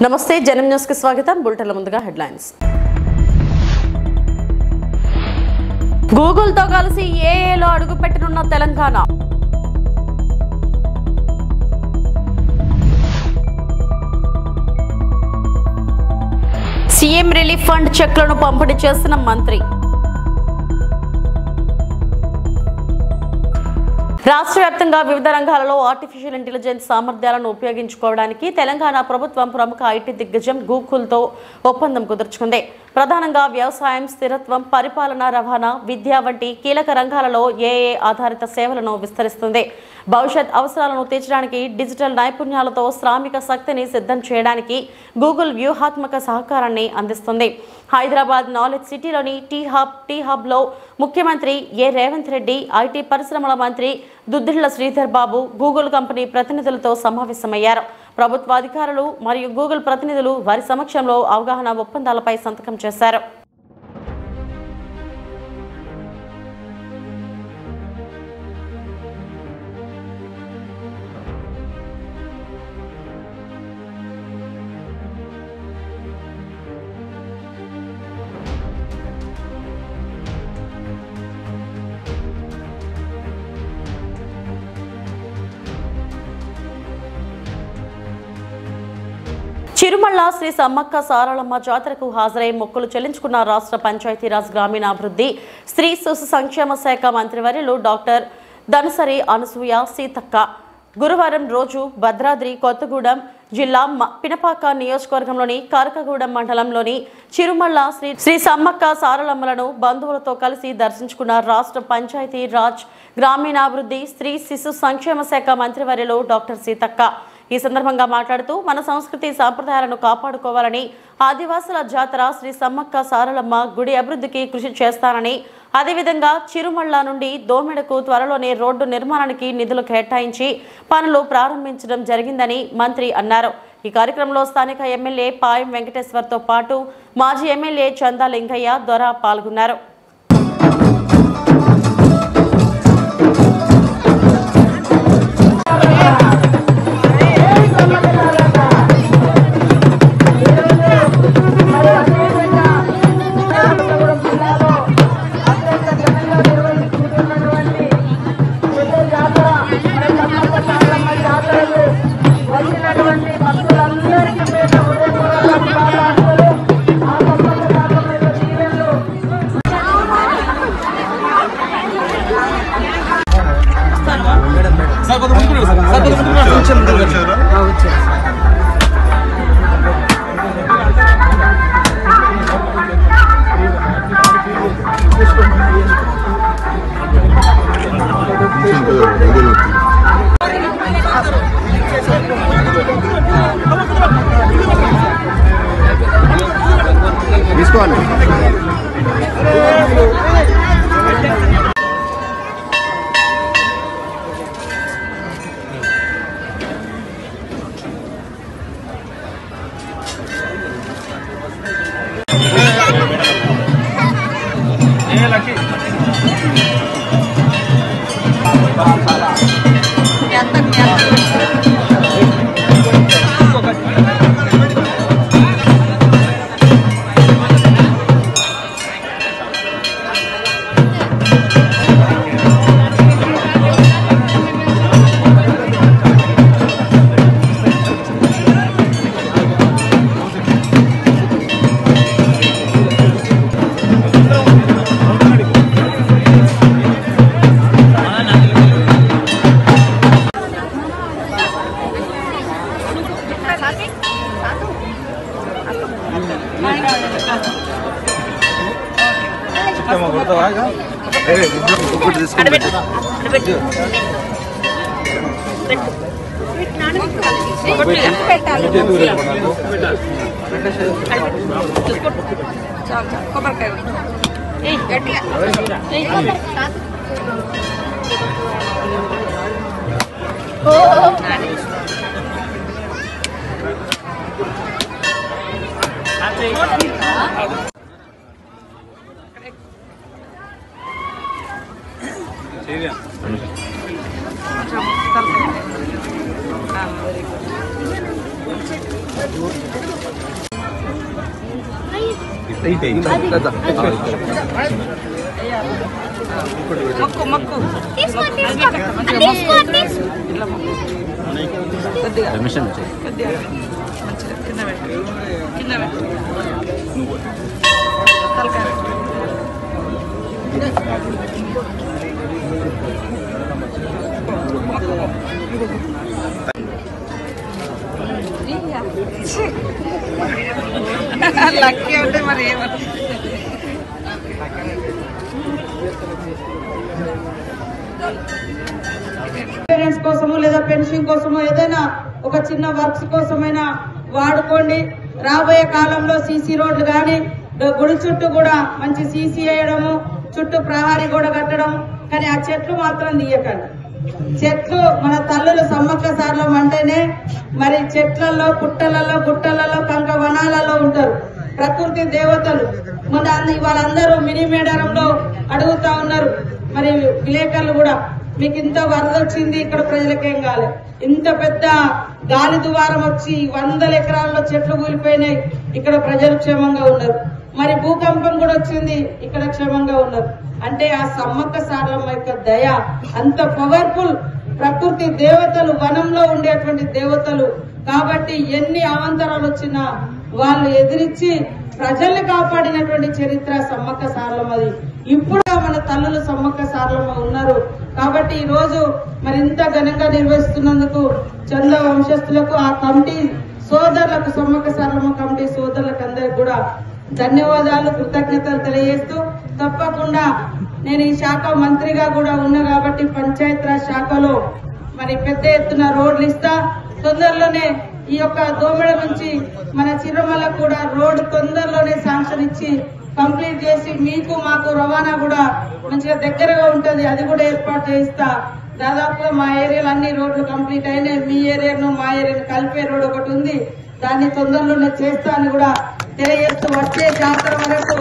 నమస్తే జనం న్యూస్ కి స్వాగతం బులెటిన్ల ముందుగా హెడ్లైన్స్ గూగుల్ తో కలిసి ఏఏలో అడుగుపెట్టనున్న తెలంగాణ సీఎం రిలీఫ్ ఫండ్ చెక్లను పంపిణీ చేసిన మంత్రి రాష్ట్ర వ్యాప్తంగా వివిధ రంగాలలో ఆర్టిఫిషియల్ ఇంటెలిజెన్స్ సామర్థ్యాలను ఉపయోగించుకోవడానికి తెలంగాణ ప్రభుత్వం ప్రముఖ ఐటీ దిగ్గజం గూగుల్తో ఒప్పందం కుదుర్చుకుంది. ప్రధానంగా వ్యవసాయం, స్థిరత్వం, పరిపాలన, రవాణా, విద్య వంటి కీలక రంగాలలో ఏఏ ఆధారిత సేవలను విస్తరిస్తుంది. భవిష్యత్ అవసరాలను తీర్చడానికి డిజిటల్ నైపుణ్యాలతో శ్రామిక శక్తిని సిద్ధం చేయడానికి గూగుల్ వ్యూహాత్మక సహకారాన్ని అందిస్తుంది. హైదరాబాద్ నాలెడ్జ్ సిటీలోని టీ హబ్లో ముఖ్యమంత్రి రేవంత్ రెడ్డి, ఐటీ పరిశ్రమల మంత్రి దుద్దిళ్ల శ్రీధర్ బాబు గూగుల్ కంపెనీ ప్రతినిధులతో సమావేశమయ్యారు. ప్రభుత్వ అధికారులు మరియు గూగుల్ ప్రతినిధులు వారి సమక్షంలో అవగాహన ఒప్పందాలపై సంతకం చేశారు. చిరుమళ్ళ శ్రీ సమ్మక్క సారళమ్మ జాతరకు హాజరై మొక్కులు చెల్లించుకున్న రాష్ట్ర పంచాయతీరాజ్ గ్రామీణాభివృద్ధి, స్త్రీ శిశు సంక్షేమ శాఖ మంత్రివర్యులు డాక్టర్ ధనసరి అనసూయ సీతక్క గురువారం రోజు భద్రాద్రి కొత్తగూడెం జిల్లా పినపాక నియోజకవర్గంలోని కరకగూడెం మండలంలోని చిరుమళ్ళ శ్రీ సమ్మక్క సారళమ్మలను బంధువులతో కలిసి దర్శించుకున్న రాష్ట్ర పంచాయతీ రాజ్ గ్రామీణాభివృద్ధి, స్త్రీ శిశు సంక్షేమ శాఖ మంత్రివర్యులు డాక్టర్ సీతక్క ఈ సందర్భంగా మాట్లాడుతూ మన సంస్కృతి సాంప్రదాయాలను కాపాడుకోవాలని, ఆదివాసుల జాతర శ్రీ సమ్మక్క సారళమ్మ గుడి అభివృద్ధికి కృషి చేస్తానని, అదేవిధంగా చిరుమళ్ళ నుండి దోమెడకు త్వరలోనే రోడ్డు నిర్మాణానికి నిధులు కేటాయించి పనులు ప్రారంభించడం జరిగిందని మంత్రి అన్నారు. ఈ కార్యక్రమంలో స్థానిక ఎమ్మెల్యే పాయం వెంకటేశ్వర్తో పాటు మాజీ ఎమ్మెల్యే చందా లింగయ్య దొర పాల్గొన్నారు. లక్కీ ఉంటే మరి పేరెంట్స్ కోసమో లేదా పెన్షన్ కోసమో ఏదైనా ఒక చిన్న వర్క్స్ కోసమైనా వాడుకోండి. రాబోయే కాలంలో సీసీ రోడ్లు కానీ గుడి చుట్టూ కూడా మంచి సీసీ వేయడము, చుట్టూ ప్రహారీ గోడ కట్టడం. కానీ ఆ చెట్లు మాత్రం తీయకండి. చెట్లు మన తల్లులు సమ్మక్క సారలం అంటేనే మరి చెట్లలో, పుట్టలలో, గుట్టలలో, కంక వనాలలో ఉంటారు ప్రకృతి దేవతలు. మన వాళ్ళందరూ మినీ మేడారంలో అడుగుతా ఉన్నారు. మరి విలేకరులు కూడా మీకు ఇంత వరద వచ్చింది, ఇక్కడ ప్రజలకేం కాలే. ఇంత పెద్ద గాలి దువారం వచ్చి 100 ఎకరాల్లో చెట్లు కూలిపోయినాయి, ఇక్కడ ప్రజలు క్షేమంగా ఉన్నారు. మరి భూకంపం కూడా వచ్చింది, ఇక్కడ క్షేమంగా ఉన్నారు. అంటే ఆ సమ్మక్క సారలమ్మ యొక్క దయ అంత పవర్ఫుల్. ప్రకృతి దేవతలు, వనంలో ఉండేటువంటి దేవతలు కాబట్టి ఎన్ని అవాంతరాలు వచ్చినా వాళ్ళు ఎదిరించి ప్రజల్ని కాపాడినటువంటి చరిత్ర సమ్మక్క సారలమ్మది. ఇప్పుడు మన తల్లులు సమ్మక్క సారలమ్మ ఉన్నారు కాబట్టి ఈ రోజు మరి ఇంత ఘనంగా నిర్వహిస్తున్నందుకు చంద వంశస్థులకు, ఆ కమిటీ సోదరులకు, సమ్మక్క సారలమ్మ కమిటీ సోదరులకు అందరికి కూడా ధన్యవాదాలు, కృతజ్ఞతలు తెలియజేస్తూ, తప్పకుండా నేను ఈ శాఖ మంత్రిగా కూడా ఉన్నా కాబట్టి పంచాయత్ రాజ్ శాఖలో మరి పెద్ద ఎత్తున రోడ్లు ఇస్తా. తొందరలోనే ఈ యొక్క దోమెడ నుంచి మన చిరుమల కూడా రోడ్డు తొందరలోనే శాంక్షన్ ఇచ్చి కంప్లీట్ చేసి మీకు మాకు రవాణా కూడా మంచిగా దగ్గరగా ఉంటది, అది కూడా ఏర్పాటు చేయిస్తా. దాదాపుగా మా ఏరియాలో అన్ని రోడ్లు కంప్లీట్ అయినాయి. మీ ఏరియాను మా ఏరియాను కలిపే రోడ్ ఒకటి ఉంది, దాన్ని తొందరలోనే చేస్తా అని కూడా తెలియజేస్తూ, వచ్చే జాతర వరకు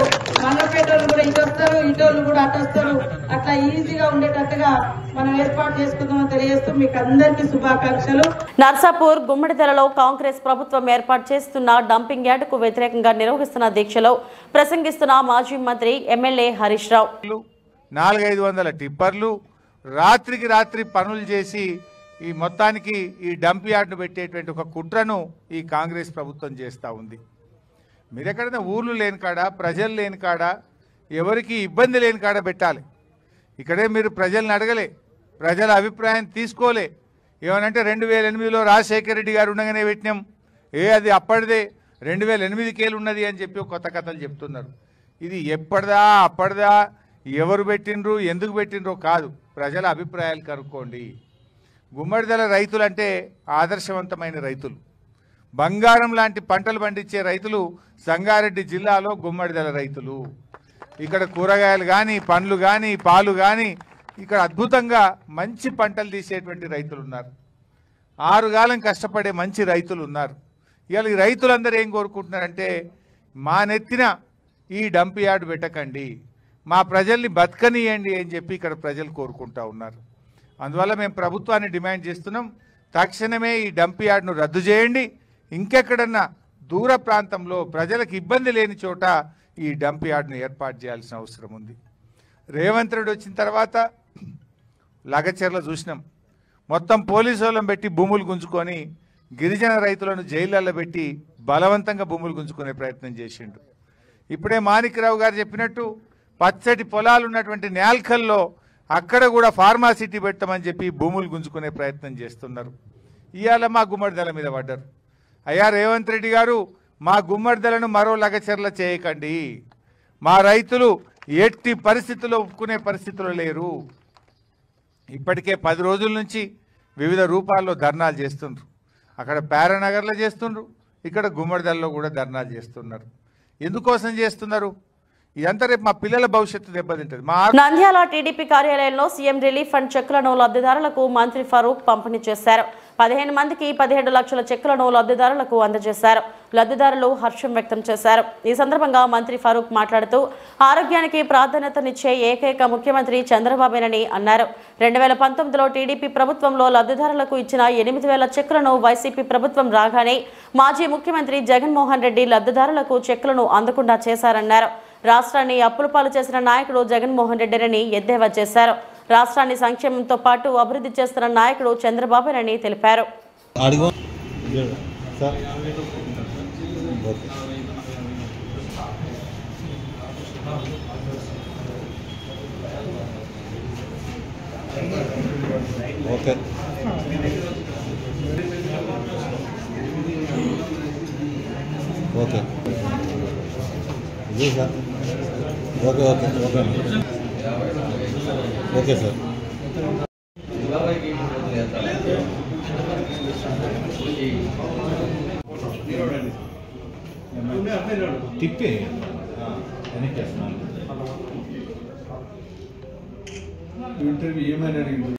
మంగపేటోళ్ళు కూడా ఇటు వస్తారు, ఇటోళ్ళు కూడా అటు వస్తారు, అట్లా ఈజీగా ఉండేటట్టుగా మనం ఏర్పాటు చేసుకుందామని తెలియజేస్తూ మీకు అందరికీ శుభాకాంక్షలు. నర్సాపూర్ గుమ్మడిదలలో కాంగ్రెస్ ప్రభుత్వం ఏర్పాటు చేస్తున్న డంపింగ్ యార్డుకు వ్యతిరేకంగా నిర్వహిస్తున్న దీక్షలో ప్రసంగిస్తున్న మాజీ మంత్రి ఎమ్మెల్యే హరీష్ రావు. 400-500 టిప్పర్లు రాత్రికి రాత్రి పనులు చేసి ఈ మొత్తానికి ఈ డంప్ యార్డును పెట్టేటువంటి ఒక కుట్రను ఈ కాంగ్రెస్ ప్రభుత్వం చేస్తూ ఉంది. మీరు ఎక్కడైనా ఊర్లు లేని కాడ, ప్రజలు లేని కాడ, ఎవరికి ఇబ్బంది లేని కాడ పెట్టాలి. ఇక్కడే మీరు ప్రజల్ని అడగలే, ప్రజల అభిప్రాయం తీసుకోలే. ఏమనంటే 2008లో రాజశేఖర రెడ్డి గారు ఉండగానే పెట్టినాం, అది అప్పటిదే 2008కేలు ఉన్నది అని చెప్పి కొత్త కథలు చెప్తున్నారు. ఇది ఎప్పటిదా అప్పటిదా, ఎవరు పెట్టినరు ఎందుకు పెట్టినరో కాదు, ప్రజల అభిప్రాయాలు కనుక్కోండి. గుమ్మడిదల రైతులు అంటే ఆదర్శవంతమైన రైతులు, బంగారం లాంటి పంటలు పండించే రైతులు సంగారెడ్డి జిల్లాలో గుమ్మడిదల రైతులు. ఇక్కడ కూరగాయలు కానీ, పండ్లు కానీ, పాలు కానీ ఇక్కడ అద్భుతంగా మంచి పంటలు తీసేటువంటి రైతులు ఉన్నారు. 6 కాలం కష్టపడే మంచి రైతులు ఉన్నారు. ఇవాళ ఈ రైతులందరూ ఏం కోరుకుంటున్నారంటే, మా నెత్తిన ఈ డంప్ యార్డు పెట్టకండి, మా ప్రజల్ని బతకనియండి అని చెప్పి ఇక్కడ ప్రజలు కోరుకుంటా ఉన్నారు. అందువల్ల మేము ప్రభుత్వాన్ని డిమాండ్ చేస్తున్నాం, తక్షణమే ఈ డంప్ యార్డును రద్దు చేయండి. ఇంకెక్కడన్నా దూర ప్రాంతంలో ప్రజలకు ఇబ్బంది లేని చోట ఈ డంప్ యార్డును ఏర్పాటు చేయాల్సిన అవసరం ఉంది. రేవంత్ రెడ్డి వచ్చిన తర్వాత లగచర్ల చూసినాం, మొత్తం పోలీసు వాళ్ళని పెట్టి భూములు గుంజుకొని గిరిజన రైతులను జైళ్ళల్లో పెట్టి బలవంతంగా భూములు గుంజుకునే ప్రయత్నం చేసిండు. ఇప్పుడే మాణిక్రావు గారు చెప్పినట్టు పచ్చటి పొలాలు ఉన్నటువంటి నేల్కల్లో అక్కడ కూడా ఫార్మాసిటీ పెట్టమని చెప్పి భూములు గుంజుకునే ప్రయత్నం చేస్తున్నారు. ఇవాళ మా గుమ్మడిదల మీద పడ్డారు. అయ్యా రేవంత్ రెడ్డి గారు, మా గుమ్మడిదలను మరో లగచర్ల చేయకండి, మా రైతులు ఎట్టి పరిస్థితుల్లో ఒప్పుకునే పరిస్థితుల్లో లేరు. ఇప్పటికే 10 రోజుల నుంచి వివిధ రూపాల్లో ధర్నాలు చేస్తుండ్రు. అక్కడ పారానగర్లో చేస్తుండ్రు, ఇక్కడ గుమ్మడిదలలో కూడా ధర్నాలు చేస్తున్నారు. ఎందుకోసం చేస్తున్నారు? ఇదంతా రేపు మా పిల్లల భవిష్యత్తు దెబ్బతింటది. నంద్యాల టీడీపీ కార్యాలయంలో సీఎం రిలీఫ్ ఫండ్ చెక్కులను లబ్ధిదారులకు మంత్రి ఫరూక్ పంపిణీ చేశారు. 15 మందికి 17 లక్షల చెక్కులను లబ్ధిదారులకు అందజేశారు. లబ్ధిదారులు హర్షం వ్యక్తం చేశారు. ఈ సందర్భంగా మంత్రి ఫరూక్ మాట్లాడుతూ ఆరోగ్యానికి ప్రాధాన్యతనిచ్చే ఏకైక ముఖ్యమంత్రి చంద్రబాబేనని అన్నారు. 2019లో టీడీపీ ప్రభుత్వంలో లబ్ధిదారులకు ఇచ్చిన 8,000 చెక్కులను వైసీపీ ప్రభుత్వం రాగానే మాజీ ముఖ్యమంత్రి జగన్మోహన్ రెడ్డి లబ్ధిదారులకు చెక్కులను అందకుండా చేశారన్నారు. రాష్ట్రాన్ని అప్పుల పాలు చేసిన నాయకుడు జగన్మోహన్ రెడ్డిని ఎద్దేవా చేశారు. రాష్ట్రాన్ని సంక్షేమంతో పాటు అభివృద్ధి చేస్తున్న నాయకుడు చంద్రబాబునని తెలిపారు. ఓకే ఓకే ఇది sir okay okay okay okay sir తిప్పి ఇంటర్వ్యూ ఏమైనా అడిగింది.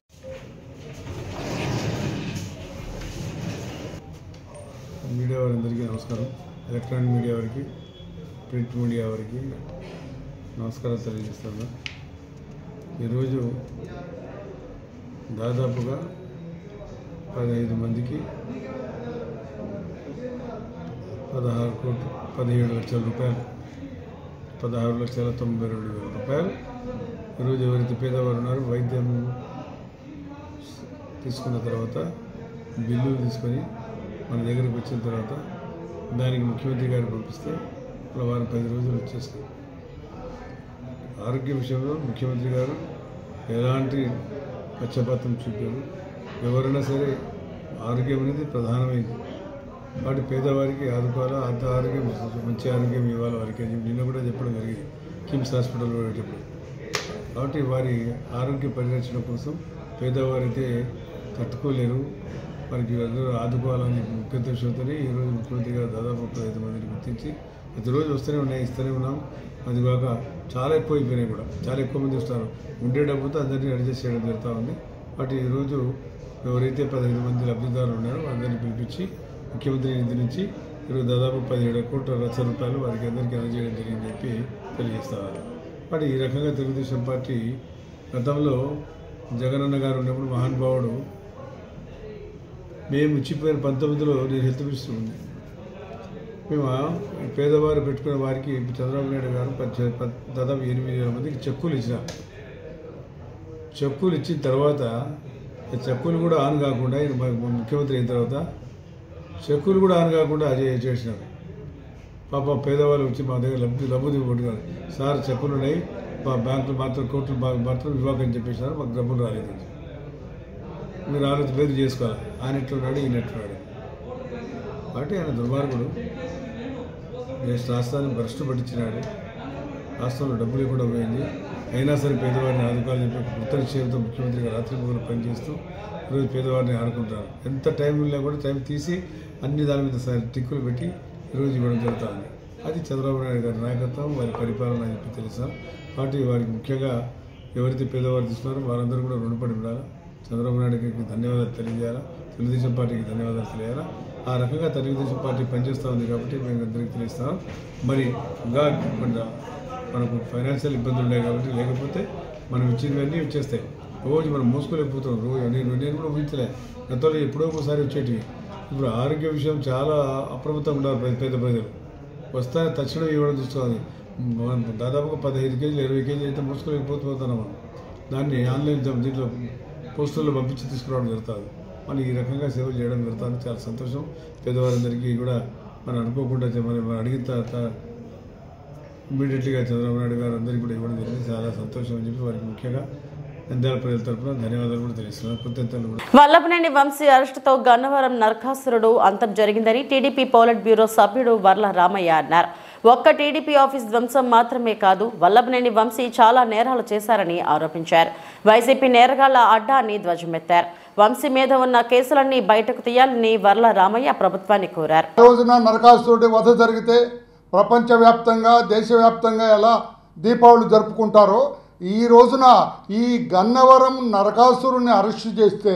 మీడియా వారందరికీ నమస్కారం. ఎలక్ట్రానిక్ మీడియా వారికి, ప్రింట్ మీడియా వారికి నమస్కారం తెలియజేస్తాను. ఈరోజు దాదాపుగా 15 మందికి 17 లక్షల రూపాయలు, 16,92,000 రూపాయలు ఈరోజు ఎవరైతే పేదవారు ఉన్నారో వైద్యం తీసుకున్న తర్వాత బిల్లులు తీసుకొని మన దగ్గరికి వచ్చిన తర్వాత దానికి ముఖ్యమంత్రి గారు పంపిస్తే వారం 10 రోజులు వచ్చేస్తాయి. ఆరోగ్య విషయంలో ముఖ్యమంత్రి గారు ఎలాంటి పక్షపాతం చూపారు. ఎవరైనా సరే ఆరోగ్యం అనేది ప్రధానమైంది. వాటి పేదవారికి ఆదుకోవాలా, అంత ఆరోగ్యం మంచి ఆరోగ్యం ఇవ్వాలి వారికి. నిన్న కూడా చెప్పడం జరిగింది కిమ్స్ హాస్పిటల్ పోయేటప్పుడు. కాబట్టి వారి ఆరోగ్య పరిరక్షణ కోసం పేదవారైతే తట్టుకోలేరు, వారికి అందరూ ఆదుకోవాలని ముఖ్య ఉద్దేశంతోనే ఈరోజు ముఖ్యమంత్రి గారు దాదాపు 15 మందిని గుర్తించి ప్రతిరోజు వస్తూనే ఉన్నాయి, ఇస్తూనే ఉన్నాం. అది కాక చాలా ఎక్కువ అయిపోయినాయి కూడా, చాలా ఎక్కువ మంది వస్తారు. ఉండే డబ్బుతో అందరినీ అడ్జస్ట్ చేయడం జరుగుతూ ఉంది. వాటి ఈరోజు ఎవరైతే 15 మంది లబ్ధిదారులు ఉన్నారో అందరినీ పిలిపించి ముఖ్యమంత్రి నిధి నుంచి ఈరోజు దాదాపు 17 లక్షల రూపాయలు వారికి అందరికీ అందజేయడం జరిగిందని చెప్పి తెలియజేస్తారు. వాటి ఈ రకంగా తెలుగుదేశం పార్టీ గతంలో జగనన్న గారు ఉన్నప్పుడు మహానుభావుడు మేము ఇచ్చిపోయిన 19లో నేను హెల్త్ మినిస్టర్ ఉంది. మేము పేదవారు పెట్టుకున్న వారికి చంద్రబాబు నాయుడు గారు దాదాపు 8,000 మందికి చెక్కులు ఇచ్చిన. చెక్కులు ఇచ్చిన తర్వాత చెక్కులు కూడా ఆన్ కాకుండా ముఖ్యమంత్రి అయిన తర్వాత చెక్కులు కూడా ఆన్ కాకుండా చేసినారు. పాప పేదవాళ్ళు వచ్చి మా దగ్గర లబ్ధి కొట్టుకున్నారు. సార్ చెక్కులు ఉన్నాయి, మా బ్యాంకులు మాత్రం కోర్టులు మాత్రం వివాహం చెప్పేసినారు, మాకు డబ్బులు రాలేదని. మీరు ఆలోచన పేరు చేసుకోవాలి. ఆయన ఎట్లున్నాడు, ఈయన ఎట్లున్నాడు. కాబట్టి ఆయన దుర్మార్గుడు. రాష్ట్రాన్ని భ్రష్టు పట్టించినాడు. రాష్ట్రంలో డబ్బులు ఇవ్వడం పోయింది. అయినా సరే పేదవాడిని ఆదుకోవాలని చెప్పి కృత నిశ్చయంతో ముఖ్యమంత్రిగా రాత్రి పగలు పనిచేస్తూ ఈరోజు పేదవాడిని ఆడుకుంటారు. ఎంత టైం ఉన్నా కూడా టైం తీసి అన్ని దాని మీద టిక్కులు పెట్టి ఈరోజు ఇవ్వడం జరుగుతుంది. అది చంద్రబాబు నాయుడు గారి నాయకత్వం, వారి పరిపాలన అని చెప్పి తెలుసా. కాబట్టి వారికి ముఖ్యంగా ఎవరైతే పేదవారు తీసుకున్నారో వారందరూ కూడా రుణపడి ఉండాలి. చంద్రబాబు నాయుడు గారికి ధన్యవాదాలు తెలియజేయాలా, తెలుగుదేశం పార్టీకి ధన్యవాదాలు తెలియాలా. ఆ రకంగా తెలుగుదేశం పార్టీ పనిచేస్తూ ఉంది కాబట్టి మేము అందరికీ తెలుస్తాం. మరి ఇంకా మనకు ఫైనాన్షియల్ ఇబ్బందులు ఉన్నాయి కాబట్టి, లేకపోతే మనం ఇచ్చినవన్నీ వచ్చేస్తాయి. రోజు మనం మోసుకోలేకపోతాం. రోజు నేను కూడా ఊహించలే. గతంలో ఎప్పుడో ఒకసారి వచ్చేటివి. ఇప్పుడు ఆరోగ్య విషయం చాలా అప్రమత్తంగా ఉండాలి. పేద ప్రజలు వస్తానే తక్షణం ఇవ్వడం చూసుకోవాలి. దాదాపుగా 15 కేజీలు 20 కేజీలు అయితే మోసుకోలేకపోతున్నాం. మనం దాన్ని ఆన్లైన్ దీంట్లో పోస్టుల్లో పంపించి తీసుకురావడం జరుగుతుంది. మనం ఈ రకంగా సేవలు చేయడం జరుగుతుంది. చాలా సంతోషం. పేదవారందరికీ కూడా మనం అనుకోకుండా మనం అడిగిన తర్వాత ఇమ్మీడియట్లీగా చంద్రబాబు నాయుడు గారు అందరికీ కూడా ఇవ్వడం జరిగింది. చాలా సంతోషం అని చెప్పి వారికి ముఖ్యంగా నంద్యాల ప్రజల తరఫున ధన్యవాదాలు కూడా తెలుస్తున్నాను. కృతజ్ఞతలు కూడా. వల్లభనేని వంశీ అరెస్టుతో గన్నవరం నరకాసురుడు అంతం జరిగిందని టీడీపీ పోలిట్ బ్యూరో సభ్యుడు వర్ల రామయ్య అన్నారు. ఒక్క టీడీపీ ఆఫీస్ ధ్వంసం మాత్రమే కాదు, వల్లభనేని వంశీ చాలా నేరాలు చేశారని ఆరోపించారు. వైసీపీ నేరగాళ్ల అడ్డాన్ని ధ్వజమెత్తారు. వంశీ మీద ఉన్న కేసులన్నీ బయటకు తీయాలని వర్ల రామయ్య ప్రభుత్వాన్ని కోరారు. రోజున నరకాసురుడి వధ జరిగితే ప్రపంచవ్యాప్తంగా దేశవ్యాప్తంగా ఎలా దీపావళి జరుపుకుంటారో ఈ రోజున ఈ గన్నవరం నరకాసురుడిని అరెస్టు చేస్తే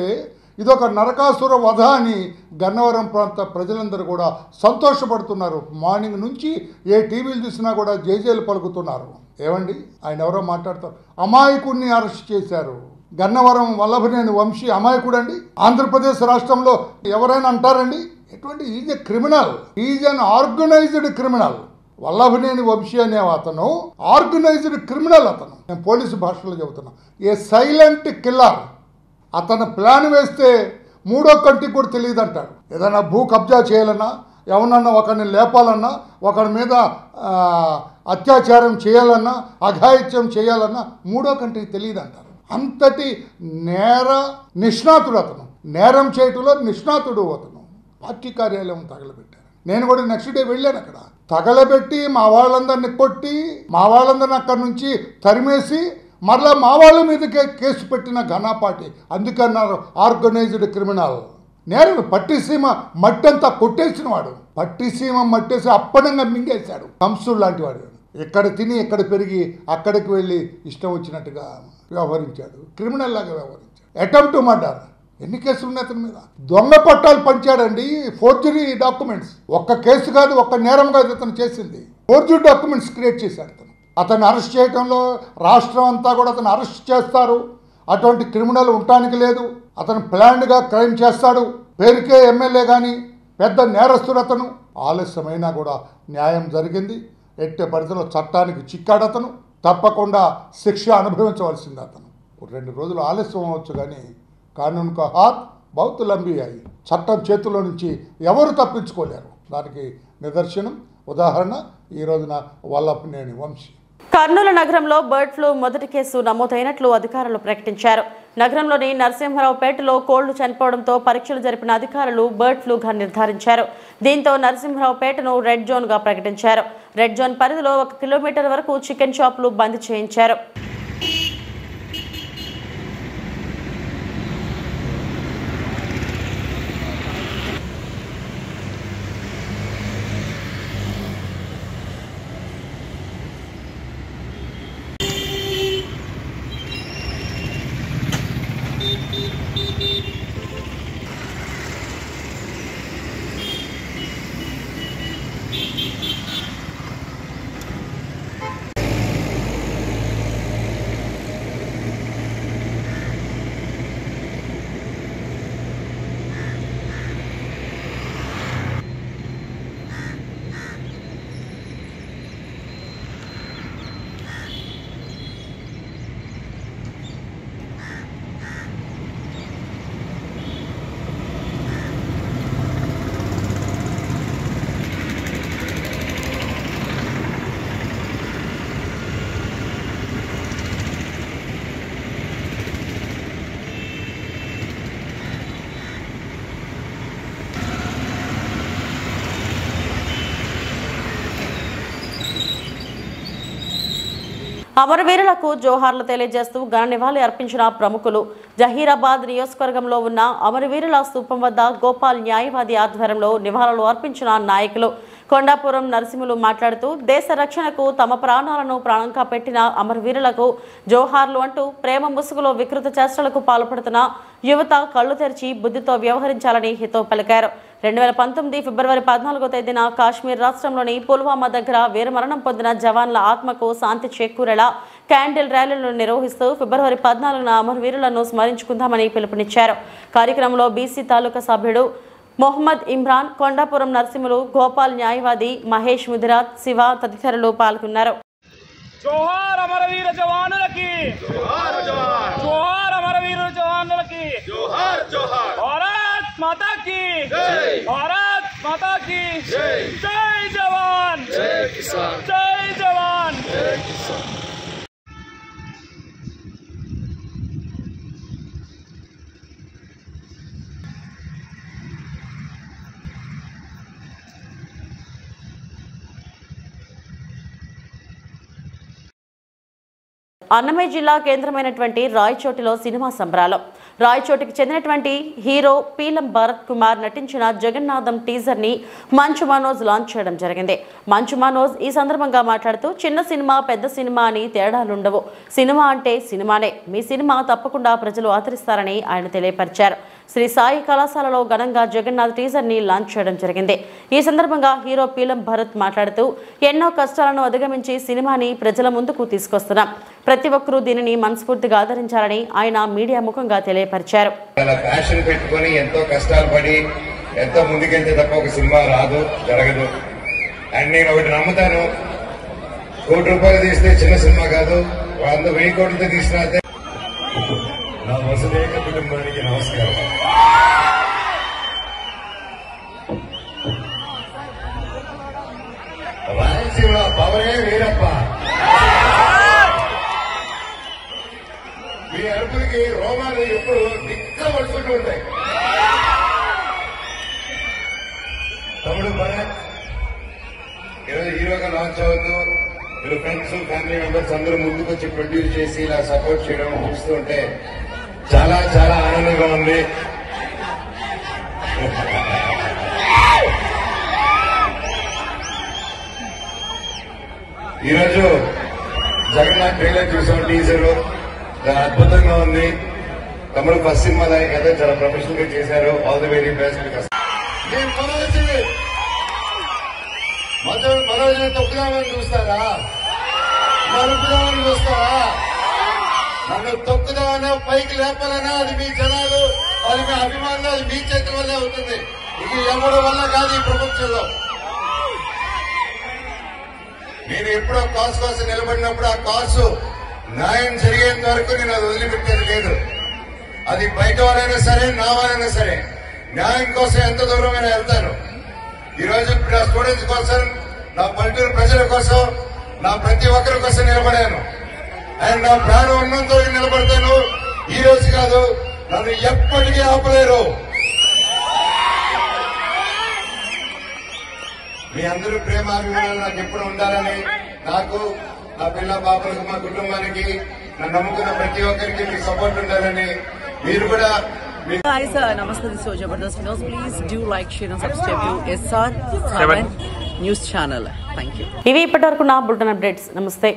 ఇదొక నరకాసుర వధ అని గన్నవరం ప్రాంత ప్రజలందరూ కూడా సంతోషపడుతున్నారు. మార్నింగ్ నుంచి ఏ టీవీలు చూసినా కూడా జేజేలు పలుకుతున్నారు. ఏమండి, ఆయన ఎవరో మాట్లాడతారు. అమాయకుడిని అరెస్ట్ చేశారు. గన్నవరం వల్లభనేని వంశీ అమాయకుడు అండి? ఆంధ్రప్రదేశ్ రాష్ట్రంలో ఎవరైనా అంటారండి? ఎటువంటి is a criminal, is an organised criminal. Vallabhaneni Vamsi అనే అతను ఆర్గనైజ్డ్ క్రిమినల్. అతను, నేను పోలీసు భాషలో చెబుతున్నా, ఏ సైలెంట్ కిల్లర్. అతను ప్లాన్ వేస్తే మూడో కంటికి కూడా తెలియదు అంటాడు. ఏదైనా భూ కబ్జా చేయాలన్నా, ఎవరన్నా ఒకరిని లేపాలన్నా, ఒకరి మీద అత్యాచారం చేయాలన్నా, అఘాయిత్యం చేయాలన్నా మూడో కంటికి తెలియదు అంటారు. అంతటి నేర నిష్ణాతుడు అతను. నేరం చేయటంలో నిష్ణాతుడు అతను. పార్టీ కార్యాలయం తగలబెట్టారు. నేను కూడా నెక్స్ట్ డే వెళ్ళాను. అక్కడ తగలబెట్టి మా వాళ్ళందరినీ కొట్టి, మా వాళ్ళందరినీ అక్కడి నుంచి తరిమేసి మరలా మా వాళ్ళ మీదకే కేసు పెట్టిన ఘనాపాటి. అందుకన్నారు ఆర్గనైజ్డ్ క్రిమినల్. నేరం. పట్టిసీమ మట్టంతా కొట్టేసిన వాడు. పట్టిసీమ మట్టేసి అప్పనంగా మింగేశాడు. కంసుడు లాంటి వాడు. ఎక్కడ తిని ఎక్కడ పెరిగి అక్కడికి వెళ్ళి ఇష్టం వచ్చినట్టుగా వ్యవహరించాడు. క్రిమినల్ లాగా వ్యవహరించాడు. Attempt murder. ఎన్ని కేసులు ఉన్నాయి అతని మీద? దొంగ పట్టాలు పంచాడండి. Forgery documents. ఒక్క కేసు కాదు, ఒక్క నేరం కాదు అతను చేసింది. ఫోర్జరీ డాక్యుమెంట్స్ క్రియేట్ చేశాడు అతను. అతన్ని అరెస్ట్ చేయడంలో రాష్ట్రం అంతా కూడా అతను అరెస్ట్ చేస్తారు. అటువంటి క్రిమినల్ ఉండటానికి లేదు. అతను ప్లాన్డ్గా క్రైమ్ చేస్తాడు. పేరుకే ఎమ్మెల్యే కానీ పెద్ద నేరస్తుడు అతను. ఆలస్యమైనా కూడా న్యాయం జరిగింది. ఎట్టే పరిధిలో చట్టానికి చిక్కాడు అతను. తప్పకుండా శిక్ష అనుభవించవలసింది అతను. 2 రోజులు ఆలస్యం అవ్వచ్చు కానీ కానూన్ కా హాత్ బహుత్ లంబీ అయ్యి, చట్టం చేతుల్లో నుంచి ఎవరు తప్పించుకోలేరు. దానికి నిదర్శనం, ఉదాహరణ ఈ రోజున వల్లభనేని వంశీ. కర్నూలు నగరంలో బర్డ్ ఫ్లూ మొదటి కేసు నమోదైనట్లు అధికారులు ప్రకటించారు. నగరంలోని నరసింహరావుపేటలో కోళ్లు చనిపోవడంతో పరీక్షలు జరిపిన అధికారులు బర్డ్ ఫ్లూగా నిర్ధారించారు. దీంతో నరసింహరావుపేటను రెడ్ జోన్గా ప్రకటించారు. రెడ్ జోన్ పరిధిలో 1 కిలోమీటర్ వరకు చికెన్ షాపులు బంద్ చేయించారు. అమరవీరులకు జోహార్లు తెలియజేస్తూ ఘన నివాళి అర్పించిన ప్రముఖులు. జహీరాబాద్ నియోజకవర్గంలో ఉన్న అమరవీరుల స్తూపం వద్ద గోపాల్ న్యాయవాది ఆధ్వర్యంలో నివాళులు అర్పించిన నాయకులు. కొండాపురం నరసింహులు మాట్లాడుతూ దేశ రక్షణకు తమ ప్రాణాలను ప్రాణంగా పెట్టిన అమరవీరులకు జోహార్లు అంటూ ప్రేమ ముసుగులో వికృత చేష్టలకు పాల్పడుతున్న యువత కళ్లు తెరిచి బుద్ధితో వ్యవహరించాలని హితవు పలికారు. 2019 ఫిబ్రవరి 14వ తేదీన కాశ్మీర్ రాష్ట్రంలోని పుల్వామా దగ్గర వీరమరణం పొందిన జవాన్ల ఆత్మకు శాంతి చేకూరేలా క్యాండిల్ ర్యాలీలను నిర్వహిస్తూ ఫిబ్రవరి 14న అమరవీరులను స్మరించుకుందామని పిలుపునిచ్చారు. కార్యక్రమంలో బీసీ తాలూకా సభ్యుడు మొహమ్మద్ ఇమ్రాన్, కొండాపురం నరసింహులు, గోపాల్ న్యాయవాది మహేష్ ముదిరాజ్, శివ తదితరులు పాల్గొన్నారు. జోహార్ అమరవీర జవానులకి, జోహార్ జోహార్, జోహార్ అమరవీర జవానులకి, జోహార్ జోహార్, భారత్ మాతా की జై, భారత్ మాతా की జై, జై జవాన్, జై కిసాన్, జై జవాన్, జై కిసాన్. అన్నమయ్య జిల్లా కేంద్రమైనటువంటి రాయచోటిలో సినిమా సంబరాలు. రాయచోటికి చెందినటువంటి హీరో పీలం భరత్ కుమార్ నటించిన జగన్నాథం టీజర్ ని మంచు మనోజ్ లాంచ్ చేయడం జరిగింది. మంచు మనోజ్ ఈ సందర్భంగా మాట్లాడుతూ చిన్న సినిమా పెద్ద సినిమా అని తేడాలుండవు, సినిమా అంటే సినిమానే, మీ సినిమా తప్పకుండా ప్రజలు ఆదరిస్తారని ఆయన తెలియపరిచారు. శ్రీ సాయి కళాశాలలో ఘనంగా జగన్నాథ్ టీజర్ ని లాంచ్ చేయడం జరిగింది. ఈ సందర్భంగా హీరో పీలం భరత్ మాట్లాడుతూ ఎన్నో కష్టాలను అధిగమించి సినిమాని ప్రజల ముందుకు తీసుకొస్తున్నాం. ప్రతి ఒక్కరూ దీనిని మనస్ఫూర్తిగా ఆదరించాలని ఆయన మీడియా ముఖంగా తెలియపరిచారు. ప్యాషన్ పెట్టుకొని ఎంతో కష్టాలు పడి ఎంతో ముందుకెళ్తే తప్ప ఒక సినిమా రాదు, జరగదు. అండ్ నేను ఒకటి నమ్ముతాను, ₹1 కోటి తీస్తే చిన్న సినిమా కాదు, 100,000 కోట్లతో తీసినా. నా వసుదేక కుటుంబానికి నమస్కారం. రాయలసీమ పవరే వీరప్ప. మీ అరుపులకి రోమాలు ఎప్పుడు నిక్కబడుతుంటూ ఉంటాయి. తమ్ముడు భరత్ ఈరోజు హీరోగా లాంచ్ అవుతూ మీరు ఫ్రెండ్స్ ఫ్యామిలీ మెంబర్స్ అందరూ ముందుకు వచ్చి ప్రొడ్యూస్ చేసి ఇలా సపోర్ట్ చేయడం చూస్తూ ఉంటే చాలా చాలా ఆనందంగా ఉంది. ఈరోజు జగన్నాథ్ ట్రైలర్ చూసాం, టీజర్ చాలా అద్భుతంగా ఉంది. తమ్ముడు ఫస్ట్ సినిమా దాని కదా చాలా ప్రొఫెషనల్ గా చేశారు. All the very best. మనోజ్ని తొక్కుదామని చూస్తారా, నరుకుదామని చూస్తారా? నన్ను తొక్కుదామన్నా పైకి లేపాలన్నా అది మీ జనాలు, అది మీ అభిమానులు, అది మీ చేతుల వల్లే అవుతుంది. ఇది ఎవరి వల్ల కాదు ఈ ప్రపంచంలో. నేను ఎప్పుడో కాసు కోసం నిలబడినప్పుడు ఆ కాసు న్యాయం జరిగేంత వరకు నేను అది వదిలిపెట్టేది లేదు. అది బయట వారైనా సరే, నా వారైనా సరే, న్యాయం కోసం ఎంత దూరమైనా వెళ్తాను. ఈరోజు నా స్టూడెంట్స్ కోసం, నా పల్లెటూరు ప్రజల కోసం, నా ప్రతి ఒక్కరి కోసం నిలబడాను. అండ్ నా ప్రాణం ఉన్నంతో నిలబడతాను. ఈ రోజు కాదు, నన్ను ఎప్పటికీ ఆపలేరు. మీ అందరూ ప్రేమాభిమానాలు నాకు ఎప్పుడు ఉండాలని, నాకు, నా పిల్ల పాపలకు, మా కుటుంబానికి, నన్ను నమ్ముకున్న ప్రతి ఒక్కరికి మీ సపోర్ట్ ఉండాలని మీరు కూడా. Guys, namaste. This is Jabardast News. Please do like, share and subscribe to SR7 News channel. Thank you. ఇవి ఇప్పటివరకు నా బులెటిన్ అప్డేట్స్. నమస్తే.